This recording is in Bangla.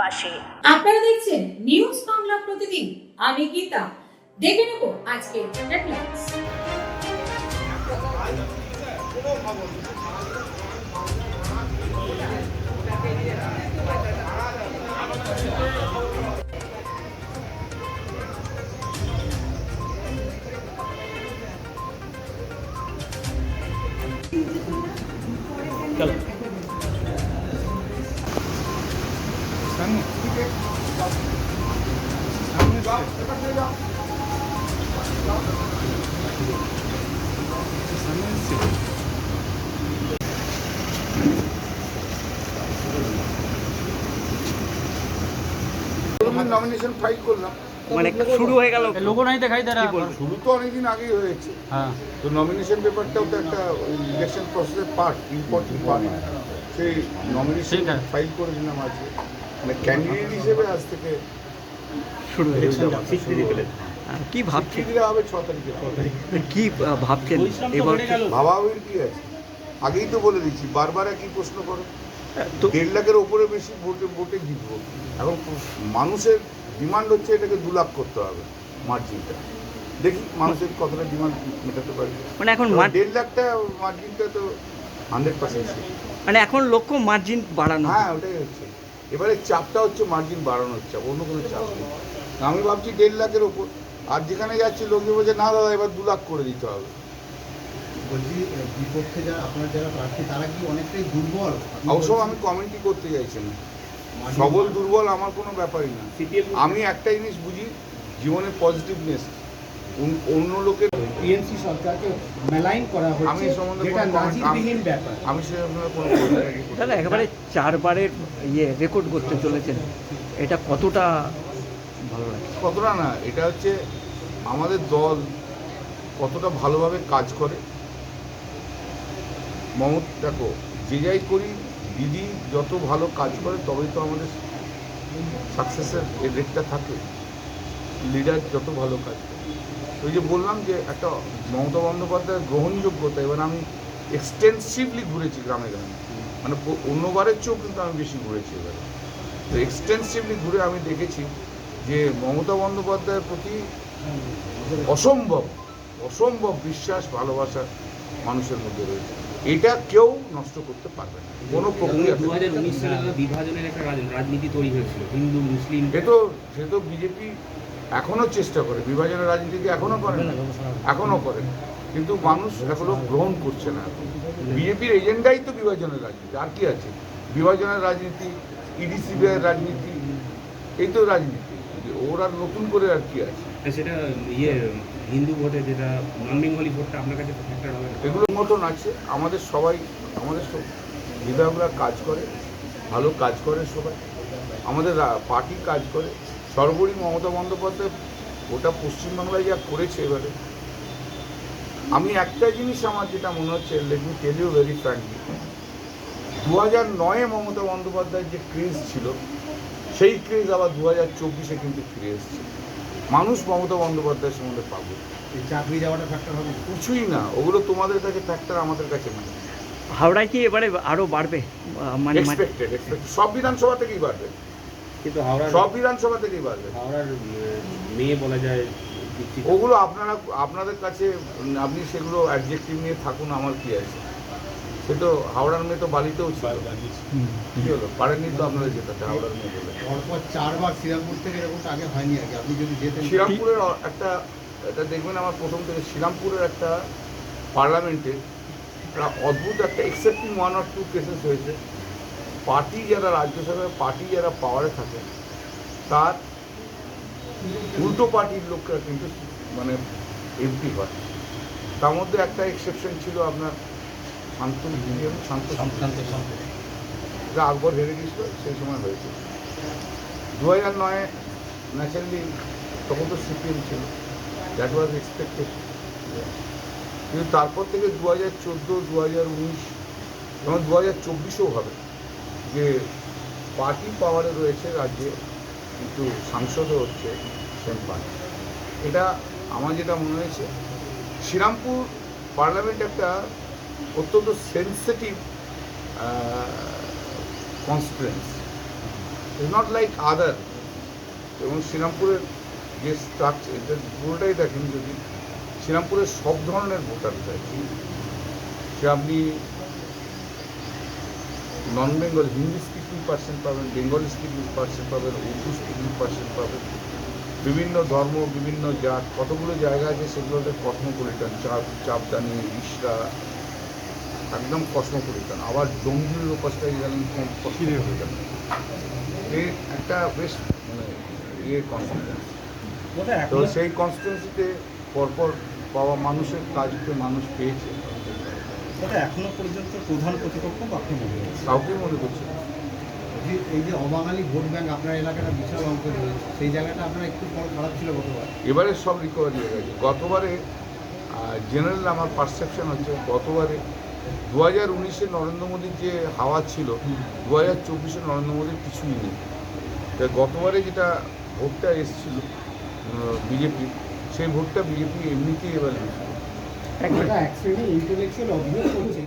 পাশে। আপনারা দেখছেন নিউজ বাংলা প্রতিদিন। আমি গীতা। দেখে নেব আজকের হেডলাইন্স। चलो सामने নমিনেশন ফাইল করলাম, মানে শুরু হয়ে গেল লোগো নাই দেখাই দে শুরু তো অনেকদিন আগেই হয়েছে। হ্যাঁ, তো নমিনেশন পেপারটাও তো একটা ইলেকশন প্রসেসের পার্ট, ইম্পর্টেন্ট পার্ট। সেই নমিনেশন ফাইল করে দিলাম আজকে, মানে ক্যান্ডিডেট হিসেবে আজ থেকে শুরু হয়ে গেল। কি ভাবছেন? দিলে হবে 6 তারিখে। কি ভাবছেন এবার? ভাবাভাবির কি আছে? আগেই তো বলে দিচ্ছি, বারবার একই প্রশ্ন করো। তো 1.5 লাখের ওপরে বেশি ভোটে জিতবো। এখন মানুষের ডিমান্ড হচ্ছে এটাকে 2 লাখ করতে হবে মার্জিনটা। দেখি মানুষের কতটা ডিমান্ড মেটাতে পারি। মানে এখন 1.5 লাখটা মার্জিনটা তো 100% মানে এখন লক্ষ্য মার্জিন বাড়ানো। হ্যাঁ, ওটাই হচ্ছে। এবারে চাপটা হচ্ছে মার্জিন বাড়ানোর চাপ, অন্য কোনো চাপ নেই। আমি ভাবছি 1.5 লাখের ওপর, আর যেখানে যাচ্ছি লোকে বলছে না দাদা এবার 2 লাখ করে দিতে হবে। বলছি বিপক্ষে যারা আপনার যারা প্রার্থী তারা কি অনেকটাই দুর্বল? অবশ্য আমি কমেন্টই করতে চাইছি না। সবল দুর্বল আমার কোনো ব্যাপারই না। আমি একটা জিনিস বুঝি, জীবনে পজিটিভনেস। অন্য লোকের টিএমসি সরকারকে মেলাইন করা আমি হচ্ছে, এই সম্বন্ধে যেটা কোনো নাজিরবিহীন ব্যাপার। আমি সেরকম কোনো দাদা একেবারে 4 বারের রেকর্ড করতে চলেছেন, এটা কতটা ভালো লাগে? কতটা না, এটা হচ্ছে আমাদের দল কতটা ভালোভাবে কাজ করে। দেখো, যে যাই করি, দিদি যত ভালো কাজ করে তবেই তো আমাদের সাকসেসের রেটটা থাকে। লিডার যত ভালো কাজ করে, ওই যে বললাম যে একটা মমতা বন্দ্যোপাধ্যায়ের গ্রহণযোগ্যতা, এবার আমি এক্সটেন্সিভলি ঘুরেছি গ্রামে গ্রামে, মানে অন্যবারের চেয়েও কিন্তু আমি বেশি ঘুরেছি এবারে। তো এক্সটেন্সিভলি ঘুরে আমি দেখেছি যে মমতা বন্দ্যোপাধ্যায়ের প্রতি অসম্ভব বিশ্বাস, ভালোবাসা মানুষের মধ্যে রয়েছে। এটা কেউ নষ্ট করতে পারবে না কোনো প্রক্রিয়া। 2019 সালে বিভাজনের একটা রাজনীতি তৈরি হয়েছিল, হিন্দু মুসলিম। সে তো বিজেপি এখনো চেষ্টা করে, বিভাজনের রাজনীতি এখনো করে, কিন্তু মানুষ এখনো গ্রহণ করছে না। বিজেপির এজেন্ডাই তো বিভাজনের রাজনীতি, আর কি আছে? বিভাজনের রাজনীতি, ইডিসিবিআইয়ের রাজনীতি, এই তো রাজনীতি। ওর আর নতুন করে আর কি আছে? সেটা হিন্দু ভোটে যেটা নন বেঙ্গলি ভোটটা আপনার কাছে ফ্যাক্টর হবে? এগুলোর মতন আছে। আমাদের বিধায়করা কাজ করে, ভালো কাজ করে সবাই, আমাদের পার্টি কাজ করে। সর্বোপরি মমতা বন্দ্যোপাধ্যায় ওটা পশ্চিমবাংলায় যা করেছে এবারে, আমি একটা জিনিস আমার যেটা মনে হচ্ছে, let me tell you very frankly, 2009-এ মমতা বন্দ্যোপাধ্যায়ের যে ক্রেজ ছিল, সেই ক্রেজ আবার 2024-এ কিন্তু ফিরে এসেছে। মানুষ মমতা বন্দ্যোপাধ্যায়ের সম্বন্ধে পাবে। এই চাকরি যাওয়াটা ফ্যাক্টর হবে? কিছুই না, ওগুলো তোমাদের কাছে ফ্যাক্টর, আমাদের কাছে না। হাওড়ায় কি এবারে আরো বাড়বে? মানে এক্সপেক্টেড সব বিধানসভা থেকেই বাড়বে, কিন্তু হাওড়ার মেয়ে বলা যায়। ওগুলো আপনাদের কাছে, আপনি সেগুলো অ্যাডজেক্টিভ নিয়ে থাকুন, আমার কি আছে? সে তো হাওড়ার মেয়ে তো বালিতেও ছিল, কি হলো? পারেননি তো আপনারা যেতে হাওড়ার মেয়ে বলে। পরপর 4 বার শ্রীরামপুর থেকে এরকমটা আগে হয়নি। আগে আপনি যদি যেতেন শ্রীরামপুরের এটা দেখবেন, আমার প্রথম থেকে শ্রীরামপুরের একটা পার্লামেন্টে একটা অদ্ভুত একটা এক্সেপ্টিং 1 or 2 কেসেস হয়েছে। পার্টি যারা রাজ্যসভায় যারা পাওয়ারে থাকে, তার উল্টো পার্টির লোকরা কিন্তু মানে এমপি হয়। তার মধ্যে একটা এক্সেপশন ছিল আপনার শান্ত, যা আকবর হেরে গেছিল সেই সময় হয়েছে। 2009-এ ন্যাচারালি তখন তো সিপিএম ছিল, দ্যাট ওয়াজ এক্সপেক্টেড। কিন্তু তারপর থেকে 2014, 2019 এবং 2024-এও হবে যে পার্টি পাওয়ারে রয়েছে রাজ্যে, কিন্তু সাংসদও হচ্ছে সেম পার্টি। এটা আমার যেটা মনে হয়েছে, শ্রীরামপুর পার্লামেন্ট একটা অত্যন্ত sensitive constituency. Is not like other. এবং শ্রীরামপুরের যে স্ট্রাকচার, এটা পুরোটাই দেখেন যদি শ্রীরামপুরের সব ধরনের ভোটার রয়েছে, সে আপনি নন বেঙ্গল হিন্দি স্পিকিং পার্সেন্ট পাবেন, বেঙ্গলি স্পিকিং পার্সেন্ট পাবেন, উর্দু স্পিকিং পার্সেন্ট পাবেন, বিভিন্ন ধর্ম, বিভিন্ন জাত, কতগুলো জায়গা আছে সেগুলোতে কসমোপলিটান, চাপদানি, ইসরা, একদম কসমোপলিটান। আবার ডোমজুড়ির ওপাশটায় গেলেন কসমোপলিটান। এর একটা বেশ মানে কনস্টিটুয়েন্সি। তো সেই কনস্টিটুয়েন্সিতে পরপর পাওয়া মানুষের কাজকে মানুষ পেয়েছে, এখনো পর্যন্ত প্রধান প্রতিপক্ষ কাকে মনে হচ্ছে? কাউকে মনে করছে না। এই যে অবাঙালি ভোট ব্যাংক আপনার এলাকাটা বিশাল অঙ্ক রয়েছে, সেই জায়গাটা আপনার একটু খারাপ ছিল গতবার। এবারে সব রিকভারি হয়ে গেছে। গতবারে জেনারেল আমার পারসেপশন হচ্ছে গতবারে 2019-এ নরেন্দ্র মোদীর যে হাওয়া ছিল, 2024-এ নরেন্দ্র মোদীর কিছুই নেই। তাই গতবারে যেটা ভোটটা এসেছিল বিজেপি, সেই ভোটটা বিজেপি এমনিতেই এবার একদম এক শ্রেণী ইন্টেলেকচুয়াল অভিযোগ করছে